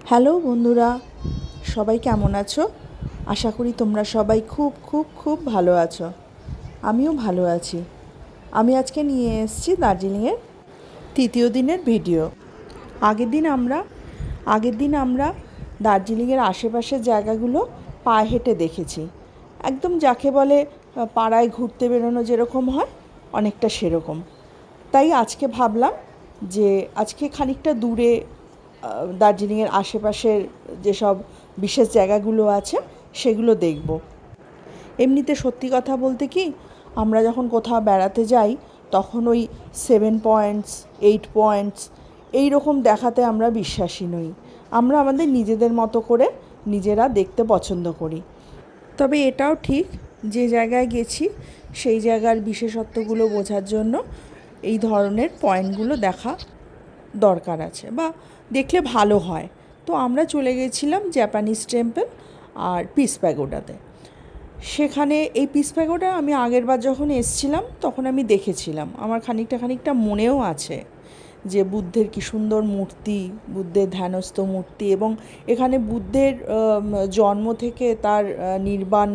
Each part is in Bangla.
হ্যালো বন্ধুরা, সবাই কেমন আছো? আশা করি তোমরা সবাই খুব খুব খুব ভালো আছো। আমিও ভালো আছি। আমি আজকে নিয়ে এসেছি দার্জিলিংয়ের তৃতীয় দিনের ভিডিও। আগের দিন আমরা দার্জিলিংয়ের আশেপাশের জায়গাগুলো পায়ে হেঁটে দেখেছি। একদম যাকে বলে পাড়ায় ঘুরতে বেরোনো যেরকম হয়, অনেকটা সেরকম। তাই আজকে ভাবলাম যে আজকে খানিকটা দূরে দার্জিলিংয়ের আশেপাশের যেসব বিশেষ জায়গাগুলো আছে সেগুলো দেখব। এমনিতে সত্যি কথা বলতে কি, আমরা যখন কোথাও বেড়াতে যাই তখন ওই 7 পয়েন্টস, 8 পয়েন্টস এই রকম দেখাতে আমরা বিশ্বাসী নই। আমরা আমাদের নিজেদের মতো করে নিজেরা দেখতে পছন্দ করি। তবে এটাও ঠিক, যে জায়গায় গেছি সেই জায়গার বিশেষত্বগুলো বোঝার জন্য এই ধরনের পয়েন্টগুলো দেখা দরকার আছে, বা দেখলে ভালো হয়। তো আমরা চলে গেছিলাম জাপানিজ টেম্পল আর পিস প্যাগোডাতে। সেখানে এই পিস প্যাগোডা আমি আগেরবার যখন এসছিলাম তখন আমি দেখেছিলাম, আমার খানিকটা মনেও আছে যে বুদ্ধের কী সুন্দর মূর্তি, বুদ্ধের ধ্যানস্থ মূর্তি, এবং এখানে বুদ্ধের জন্ম থেকে তার নির্বাণ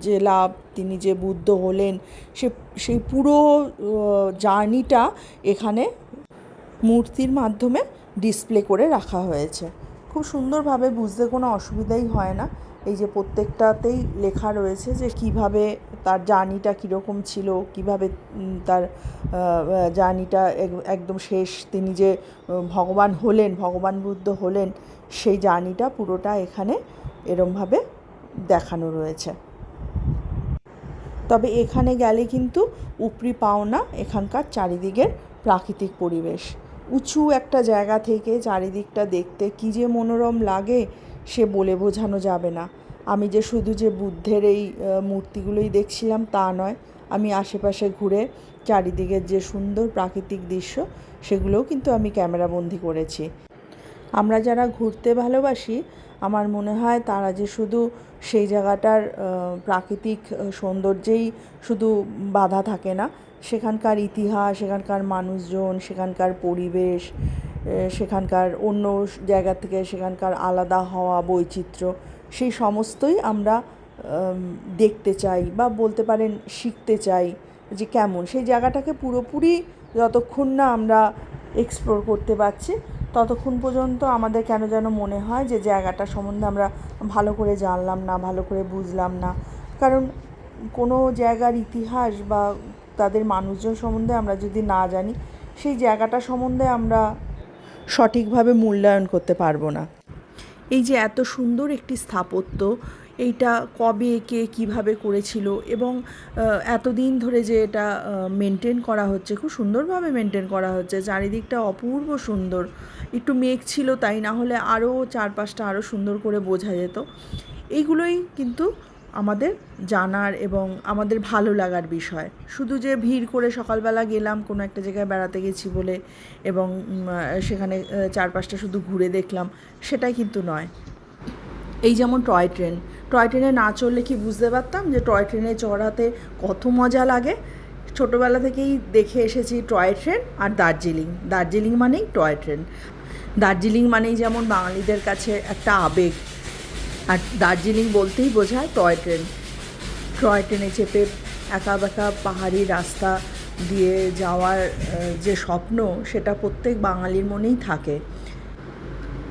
যে লাভ, তিনি যে বুদ্ধ হলেন, সেই পুরো জার্নিটা এখানে মূর্তির মাধ্যমে ডিসপ্লে করে রাখা হয়েছে। খুব সুন্দরভাবে, বুঝতে কোনো অসুবিধাই হয় না। এই যে প্রত্যেকটাতেই লেখা রয়েছে যে কিভাবে তার জার্নিটা কীরকম ছিল, কিভাবে তার জার্নিটা একদম শেষ, তিনি যে ভগবান হলেন, ভগবান বুদ্ধ হলেন, সেই জার্নিটা পুরোটা এখানে এরমভাবে দেখানো রয়েছে। তবে এখানে গেলে কিন্তু উপরি পাও না এখানকার চারিদিকের প্রাকৃতিক পরিবেশ। উঁচু একটা জায়গা থেকে চারিদিকটা দেখতে কী যে মনোরম লাগে, সে বলে বোঝানো যাবে না। আমি যে শুধু যে বুদ্ধের এই মূর্তিগুলোই দেখছিলাম তা নয়, আমি আশেপাশে ঘুরে চারিদিকের যে সুন্দর প্রাকৃতিক দৃশ্য সেগুলোও কিন্তু আমি ক্যামেরাবন্দি করেছি। আমরা যারা ঘুরতে ভালোবাসি, আমার মনে হয় তারা যে শুধু সেই জায়গাটার প্রাকৃতিক সৌন্দর্যেই শুধু বাঁধা থাকে না, সেখানকার ইতিহাস, সেখানকার মানুষজন, সেখানকার পরিবেশ, সেখানকার অন্য জায়গা থেকে সেখানকার আলাদা হওয়া বৈচিত্র্য, সেই সমস্তই আমরা দেখতে চাই, বা বলতে পারেন শিখতে চাই যে কেমন সেই জায়গাটাকে পুরোপুরি যতক্ষণ না আমরা এক্সপ্লোর করতে পারছি ততক্ষণ পর্যন্ত আমাদের কেন যেন মনে হয় যে জায়গাটা সম্বন্ধে আমরা ভালো করে জানলাম না, ভালো করে বুঝলাম না। কারণ কোনো জায়গার ইতিহাস বা তাদের মানুষজন সম্বন্ধে আমরা যদি না জানি, সেই জায়গাটা সম্বন্ধে আমরা সঠিকভাবে মূল্যায়ন করতে পারবো না। এই যে এত সুন্দর একটি স্থাপত্য, এইটা কবে কে কীভাবে করেছিল, এবং এতদিন ধরে যে এটা মেনটেন করা হচ্ছে, খুব সুন্দরভাবে মেনটেন করা হচ্ছে, চারিদিকটা অপূর্ব সুন্দর। একটু মেঘ ছিল, তাই না হলে আরও চারপাশটা আরও সুন্দর করে বোঝা যেত। এইগুলোই কিন্তু আমাদের জানার এবং আমাদের ভালো লাগার বিষয়। শুধু যে ভিড় করে সকালবেলা গেলাম কোনো একটা জায়গায় বেড়াতে গেছি বলে এবং সেখানে চারপাশটা শুধু ঘুরে দেখলাম, সেটাই কিন্তু নয়। এই যেমন টয় ট্রেনে না চড়লে কি বুঝতে পারতাম যে টয় ট্রেনে চড়াতে কত মজা লাগে। ছোটোবেলা থেকেই দেখে এসেছি টয় ট্রেন আর দার্জিলিং মানেই টয় ট্রেন। দার্জিলিং মানেই যেমন বাঙালিদের কাছে একটা আবেগ, আর দার্জিলিং বলতেই বোঝায় টয় ট্রেনে চেপে একা বেঁকা পাহাড়ি রাস্তা দিয়ে যাওয়ার যে স্বপ্ন, সেটা প্রত্যেক বাঙালির মনেই থাকে।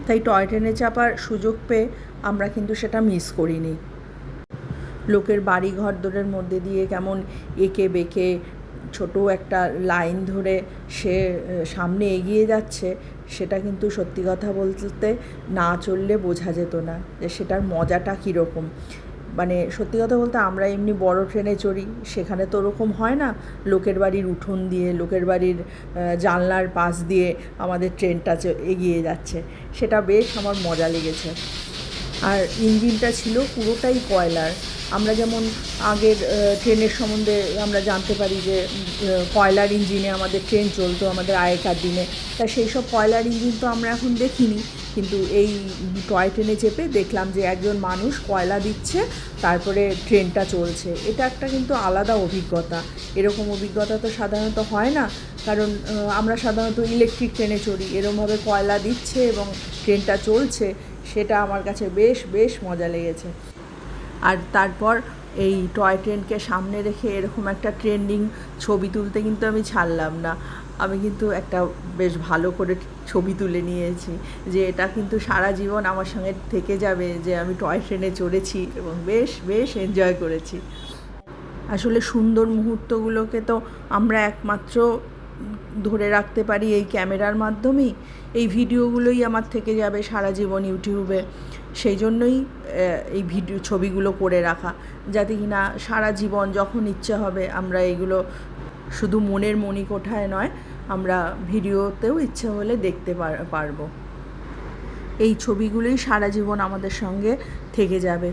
তাই টয় ট্রেনে চাপার সুযোগ পেয়ে আমরা কিন্তু সেটা মিস করিনি। লোকের বাড়ি ঘর দোরের মধ্যে দিয়ে কেমন এঁকে বেঁকে ছোটো একটা লাইন ধরে সে সামনে এগিয়ে যাচ্ছে, সেটা কিন্তু সত্যি কথা বলতে না চললে বোঝা যেত না যে সেটার মজাটা কীরকম। মানে সত্যি কথা বলতে আমরা এমনি বড় ট্রেনে চড়ি, সেখানে তো ওরকম হয় না। লোকের বাড়ির উঠোন দিয়ে, লোকের বাড়ির জানলার পাশ দিয়ে আমাদের ট্রেনটা এগিয়ে যাচ্ছে, সেটা বেশ আমার মজা লেগেছে। আর ইঞ্জিনটা ছিল পুরোটাই কয়লার। আমরা যেমন আগের ট্রেনের সম্বন্ধে আমরা জানতে পারি যে কয়লার ইঞ্জিনে আমাদের ট্রেন চলতো আমাদের আগেকার দিনে, তা সেই সব কয়লার ইঞ্জিন তো আমরা এখন দেখিনি, কিন্তু এই টয় ট্রেনে চেপে দেখলাম যে একজন মানুষ কয়লা দিচ্ছে, তারপরে ট্রেনটা চলছে। এটা একটা কিন্তু আলাদা অভিজ্ঞতা। এরকম অভিজ্ঞতা তো সাধারণত হয় না, কারণ আমরা সাধারণত ইলেকট্রিক ট্রেনে চড়ি। এরকমভাবে কয়লা দিচ্ছে এবং ট্রেনটা চলছে, সেটা আমার কাছে বেশ বেশ মজা লেগেছে। আর তারপর এই টয় ট্রেনকে সামনে রেখে এরকম একটা ট্রেন্ডিং ছবি তুলতে কিন্তু আমি ছাড়লাম না। আমি কিন্তু একটা বেশ ভালো করে ছবি তুলে নিয়েছি, যে এটা কিন্তু সারা জীবন আমার সঙ্গে থেকে যাবে, যে আমি টয় ট্রেনে চড়েছি এবং বেশ বেশ এনজয় করেছি। আসলে সুন্দর মুহূর্তগুলোকে তো আমরা একমাত্র ধরে রাখতে পারি এই ক্যামেরার মাধ্যমেই। এই ভিডিওগুলোই আমার থেকে যাবে সারা জীবন ইউটিউবে। সেই জন্যই এই ছবিগুলো করে রাখা, যাতে কিনা সারা জীবন যখন ইচ্ছে হবে আমরা এগুলো শুধু মনের মণিকোঠায় নয়, আমরা ভিডিওতেও ইচ্ছে হলে দেখতে পারবো। এই ছবিগুলোই সারা জীবন আমাদের সঙ্গে থেকে যাবে,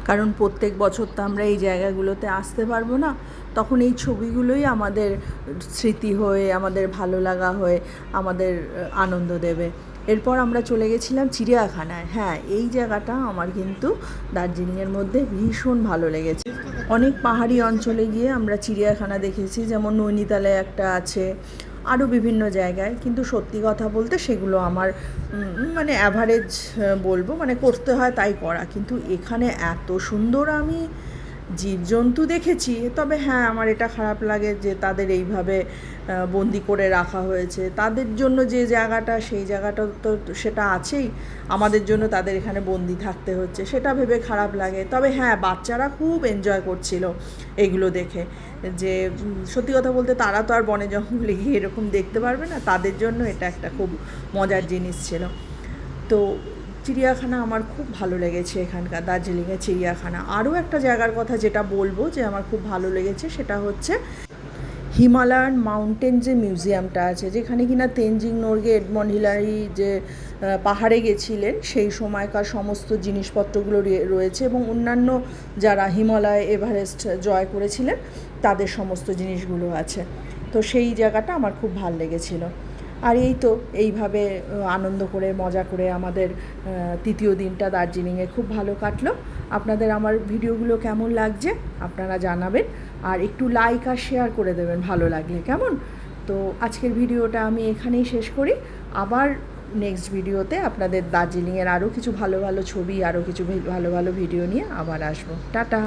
কারণ প্রত্যেক বছর তো আমরা এই জায়গাগুলোতে আসতে পারবো না। তখন এই ছবিগুলোই আমাদের স্মৃতি হয়ে, আমাদের ভালো লাগা হয়ে আমাদের আনন্দ দেবে। এরপর আমরা চলে গেছিলাম চিড়িয়াখানায়। হ্যাঁ, এই জায়গাটা আমার কিন্তু দার্জিলিংয়ের মধ্যে ভীষণ ভালো লেগেছে। অনেক পাহাড়ি অঞ্চলে গিয়ে আমরা চিড়িয়াখানা দেখেছি, যেমন নৈনিতালে একটা আছে, আরও বিভিন্ন জায়গায়। কিন্তু সত্যি কথা বলতে সেগুলো আমার মানে অ্যাভারেজ বলবো, মানে করতে হয় তাই করা। কিন্তু এখানে এত সুন্দর আমি জীবজন্তু দেখেছি। তবে হ্যাঁ, আমার এটা খারাপ লাগে যে তাদের এইভাবে বন্দি করে রাখা হয়েছে। তাদের জন্য যে জায়গাটা, সেই জায়গাটা তো সেটা আছেই, আমাদের জন্য তাদের এখানে বন্দি থাকতে হচ্ছে, সেটা ভেবে খারাপ লাগে। তবে হ্যাঁ, বাচ্চারা খুব এনজয় করছিল এগুলো দেখে। যে সত্যি কথা বলতে তারা তো আর বনে জঙ্গলে গিয়ে এরকম দেখতে পারবে না, তাদের জন্য এটা একটা খুব মজার জিনিস ছিল। তো চিড়িয়াখানা আমার খুব ভালো লেগেছে এখানকার, দার্জিলিংয়ের চিড়িয়াখানা। আরও একটা জায়গার কথা যেটা বলবো যে আমার খুব ভালো লেগেছে, সেটা হচ্ছে হিমালয়ান মাউন্টেন যে মিউজিয়ামটা আছে, যেখানে কিনা তেনজিং নোরগে এডমন্ড হিলারি যে পাহাড়ে গেছিলেন সেই সময়কার সমস্ত জিনিসপত্রগুলো রয়েছে, এবং অন্যান্য যারা হিমালয় এভারেস্ট জয় করেছিলেন তাদের সমস্ত জিনিসগুলো আছে। তো সেই জায়গাটা আমার খুব ভালো লেগেছিল। আর এই তো এইভাবে আনন্দ করে মজা করে আমাদের তৃতীয় দিনটা দার্জিলিংয়ে খুব ভালো কাটলো। আপনাদের আমার ভিডিওগুলো কেমন লাগছে আপনারা জানাবেন, আর একটু লাইক আর শেয়ার করে দেবেন ভালো লাগলে, কেমন? তো আজকের ভিডিওটা আমি এখানেই শেষ করি। আবার নেক্সট ভিডিওতে আপনাদের দার্জিলিংয়ের আরও কিছু ভালো ভালো ছবি, আরও কিছু ভালো ভালো ভিডিও নিয়ে আবার আসবো। টাটা।